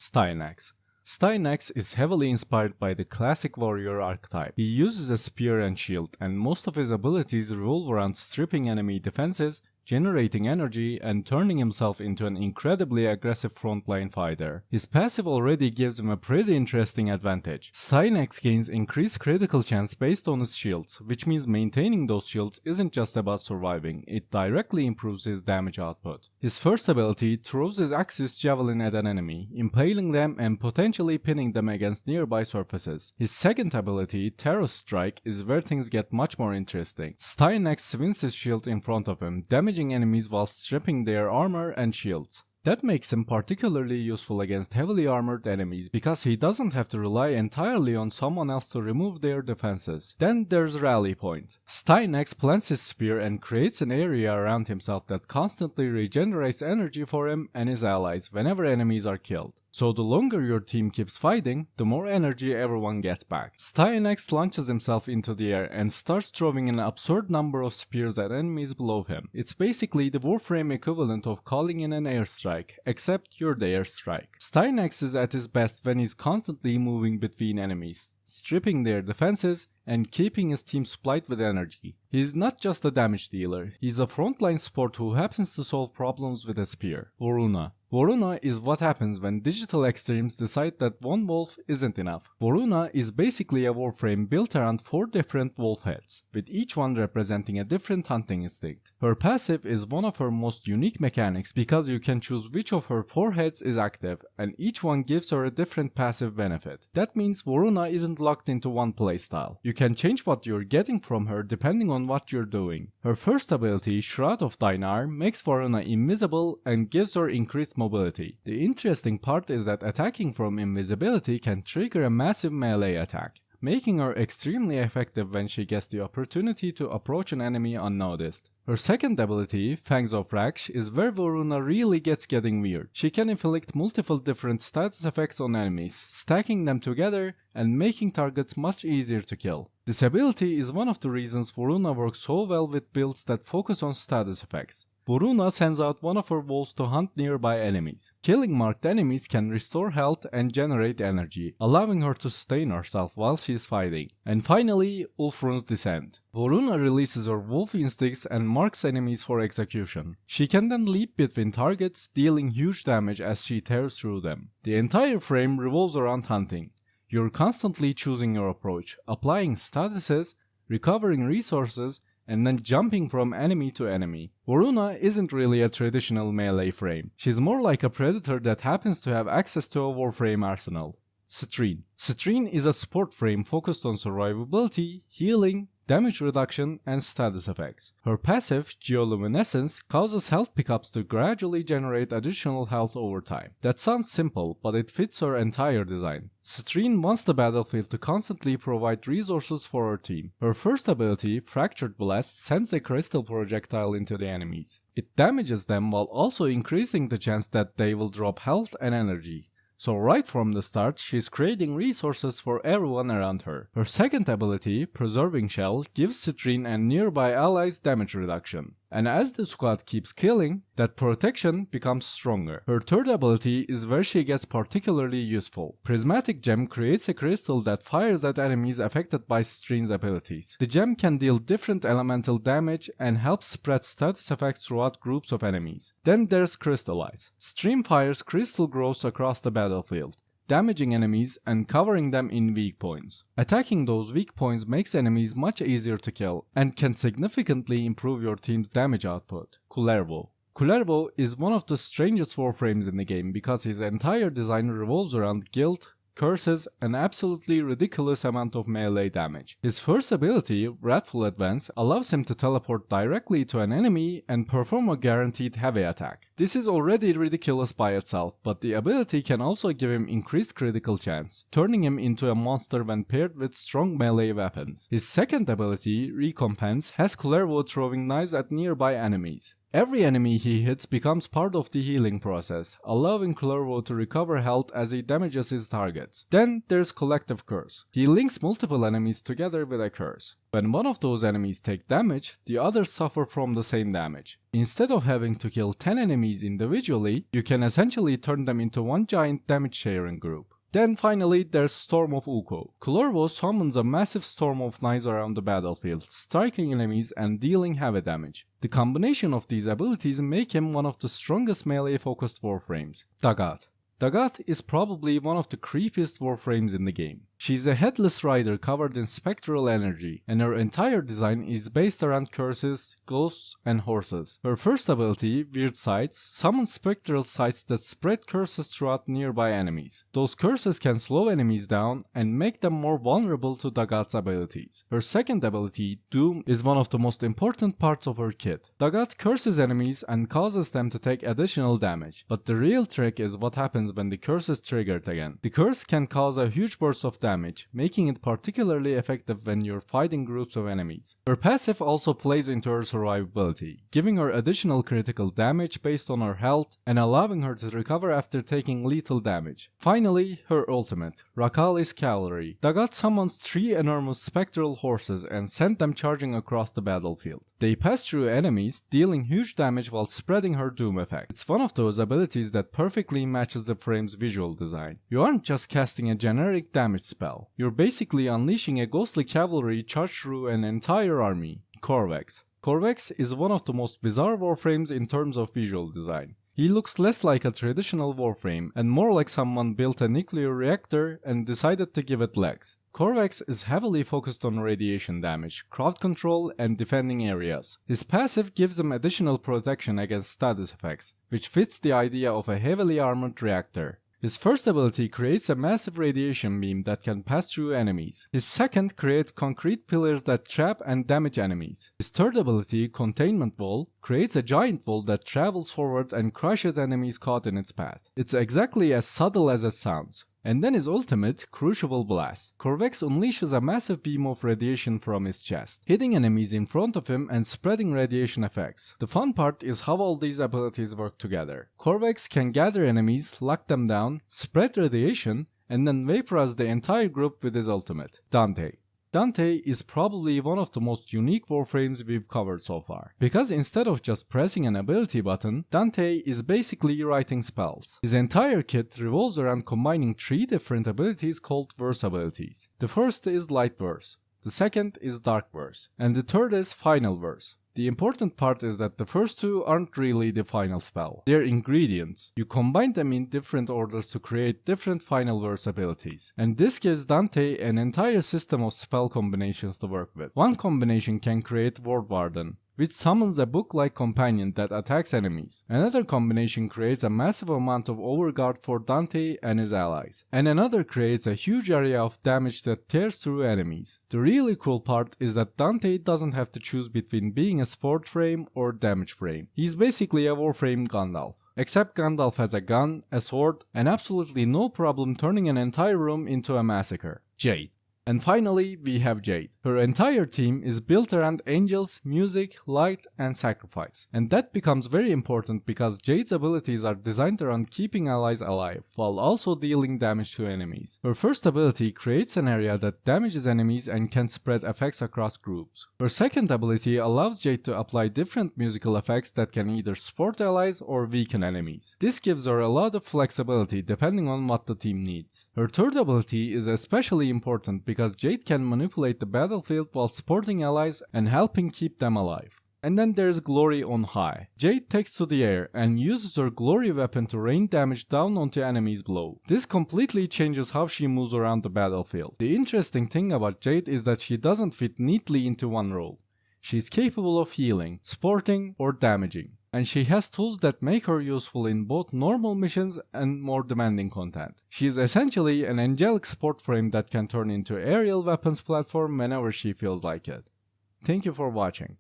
Styanax. Styanax is heavily inspired by the classic warrior archetype. He uses a spear and shield, and most of his abilities revolve around stripping enemy defenses, generating energy, and turning himself into an incredibly aggressive frontline fighter. His passive already gives him a pretty interesting advantage. Styanax gains increased critical chance based on his shields, which means maintaining those shields isn't just about surviving, it directly improves his damage output. His first ability throws his Axios Javelin at an enemy, impaling them and potentially pinning them against nearby surfaces. His second ability, Terror Strike, is where things get much more interesting. Styanax swings his shield in front of him, damaging enemies while stripping their armor and shields. That makes him particularly useful against heavily armored enemies because he doesn't have to rely entirely on someone else to remove their defenses. Then there's Rally Point. Styanax plants his spear and creates an area around himself that constantly regenerates energy for him and his allies whenever enemies are killed. So the longer your team keeps fighting, the more energy everyone gets back. Styanax launches himself into the air and starts throwing an absurd number of spears at enemies below him. It's basically the Warframe equivalent of calling in an airstrike, except you're the airstrike. Styanax is at his best when he's constantly moving between enemies, stripping their defenses, and keeping his team supplied with energy. He's not just a damage dealer, he's a frontline support who happens to solve problems with a spear. Voruna. Voruna is what happens when digital extremes decide that one wolf isn't enough. Voruna is basically a warframe built around 4 different wolf heads, with each one representing a different hunting instinct. Her passive is one of her most unique mechanics because you can choose which of her 4 heads is active, and each one gives her a different passive benefit. That means Voruna isn't locked into one playstyle. You can change what you're getting from her depending on what you're doing. Her first ability, Shroud of Dinar, makes Voruna invisible and gives her increased mobility. The interesting part is that attacking from invisibility can trigger a massive melee attack, making her extremely effective when she gets the opportunity to approach an enemy unnoticed. Her second ability, Fangs of Raksh, is where Voruna really gets getting weird. She can inflict multiple different status effects on enemies, stacking them together and making targets much easier to kill. This ability is one of the reasons Voruna works so well with builds that focus on status effects. Voruna sends out one of her wolves to hunt nearby enemies. Killing marked enemies can restore health and generate energy, allowing her to sustain herself while she is fighting. And finally, Ulfrun's Descent. Voruna releases her wolf instincts and marks enemies for execution. She can then leap between targets, dealing huge damage as she tears through them. The entire frame revolves around hunting. You're constantly choosing your approach, applying statuses, recovering resources, and then jumping from enemy to enemy. Voruna isn't really a traditional melee frame. She's more like a predator that happens to have access to a warframe arsenal. Citrine. Citrine is a support frame focused on survivability, healing, damage reduction, and status effects. Her passive, Geoluminescence, causes health pickups to gradually generate additional health over time. That sounds simple, but it fits her entire design. Citrine wants the battlefield to constantly provide resources for her team. Her first ability, Fractured Blast, sends a crystal projectile into the enemies. It damages them while also increasing the chance that they will drop health and energy. So right from the start, she's creating resources for everyone around her. Her second ability, Preserving Shell, gives Citrine and nearby allies damage reduction. And as the squad keeps killing, that protection becomes stronger. Her third ability is where she gets particularly useful. Prismatic Gem creates a crystal that fires at enemies affected by Citrine's abilities. The gem can deal different elemental damage and helps spread status effects throughout groups of enemies. Then there's Crystallize. Citrine fires crystal growths across the battlefield, damaging enemies and covering them in weak points. Attacking those weak points makes enemies much easier to kill and can significantly improve your team's damage output. Kullervo. Kullervo is one of the strangest warframes in the game because his entire design revolves around guilt, curses, an absolutely ridiculous amount of melee damage. His first ability, Wrathful Advance, allows him to teleport directly to an enemy and perform a guaranteed heavy attack. This is already ridiculous by itself, but the ability can also give him increased critical chance, turning him into a monster when paired with strong melee weapons. His second ability, Recompense, has Kullervo throwing knives at nearby enemies. Every enemy he hits becomes part of the healing process, allowing Kullervo to recover health as he damages his targets. Then there's Collective Curse. He links multiple enemies together with a curse. When one of those enemies take damage, the others suffer from the same damage. Instead of having to kill 10 enemies individually, you can essentially turn them into one giant damage sharing group. Then finally there's Storm of Ukko. Kullervo summons a massive storm of knives around the battlefield, striking enemies and dealing heavy damage. The combination of these abilities make him one of the strongest melee-focused Warframes. Dagath. Dagath is probably one of the creepiest Warframes in the game. She's a headless rider covered in spectral energy, and her entire design is based around curses, ghosts, and horses. Her first ability, Weird Sights, summons spectral sights that spread curses throughout nearby enemies. Those curses can slow enemies down and make them more vulnerable to Dagath's abilities. Her second ability, Doom, is one of the most important parts of her kit. Dagath curses enemies and causes them to take additional damage, but the real trick is what happens when the curse is triggered again. The curse can cause a huge burst of damage, making it particularly effective when you're fighting groups of enemies. Her passive also plays into her survivability, giving her additional critical damage based on her health and allowing her to recover after taking lethal damage. Finally, her ultimate, Rakali's Cavalry. Dagath summons 3 enormous spectral horses and sent them charging across the battlefield. They pass through enemies, dealing huge damage while spreading her doom effect. It's one of those abilities that perfectly matches the frame's visual design. You aren't just casting a generic damage spell, you're basically unleashing a ghostly cavalry charge through an entire army. Qorvex. Qorvex is one of the most bizarre Warframes in terms of visual design. He looks less like a traditional Warframe and more like someone built a nuclear reactor and decided to give it legs. Qorvex is heavily focused on radiation damage, crowd control, and defending areas. His passive gives him additional protection against status effects, which fits the idea of a heavily armored reactor. His first ability creates a massive radiation beam that can pass through enemies. His second creates concrete pillars that trap and damage enemies. His third ability, Containment Wall, creates a giant wall that travels forward and crushes enemies caught in its path. It's exactly as subtle as it sounds. And then his ultimate, Crucible Blast. Qorvex unleashes a massive beam of radiation from his chest, hitting enemies in front of him and spreading radiation effects. The fun part is how all these abilities work together. Qorvex can gather enemies, lock them down, spread radiation, and then vaporize the entire group with his ultimate. Dante. Dante is probably one of the most unique Warframes we've covered so far, because instead of just pressing an ability button, Dante is basically writing spells. His entire kit revolves around combining 3 different abilities called verse abilities. The first is Light Verse, the second is Dark Verse, and the third is Final Verse. The important part is that the first 2 aren't really the final spell. They're ingredients. You combine them in different orders to create different final verse abilities. And this gives Dante an entire system of spell combinations to work with. One combination can create Word Warden, which summons a book-like companion that attacks enemies. Another combination creates a massive amount of overguard for Dante and his allies. And another creates a huge area of damage that tears through enemies. The really cool part is that Dante doesn't have to choose between being a sport frame or damage frame. He's basically a Warframe Gandalf. Except Gandalf has a gun, a sword, and absolutely no problem turning an entire room into a massacre. Jade. And finally, we have Jade. Her entire team is built around angels, music, light, and sacrifice. And that becomes very important because Jade's abilities are designed around keeping allies alive, while also dealing damage to enemies. Her first ability creates an area that damages enemies and can spread effects across groups. Her second ability allows Jade to apply different musical effects that can either support allies or weaken enemies. This gives her a lot of flexibility depending on what the team needs. Her third ability is especially important because Jade can manipulate the battlefield while supporting allies and helping keep them alive. And then there's Glory on High. Jade takes to the air and uses her glory weapon to rain damage down onto enemies below. This completely changes how she moves around the battlefield. The interesting thing about Jade is that she doesn't fit neatly into one role. She's capable of healing, supporting, or damaging. And she has tools that make her useful in both normal missions and more demanding content. She is essentially an angelic support frame that can turn into aerial weapons platform whenever she feels like it. Thank you for watching.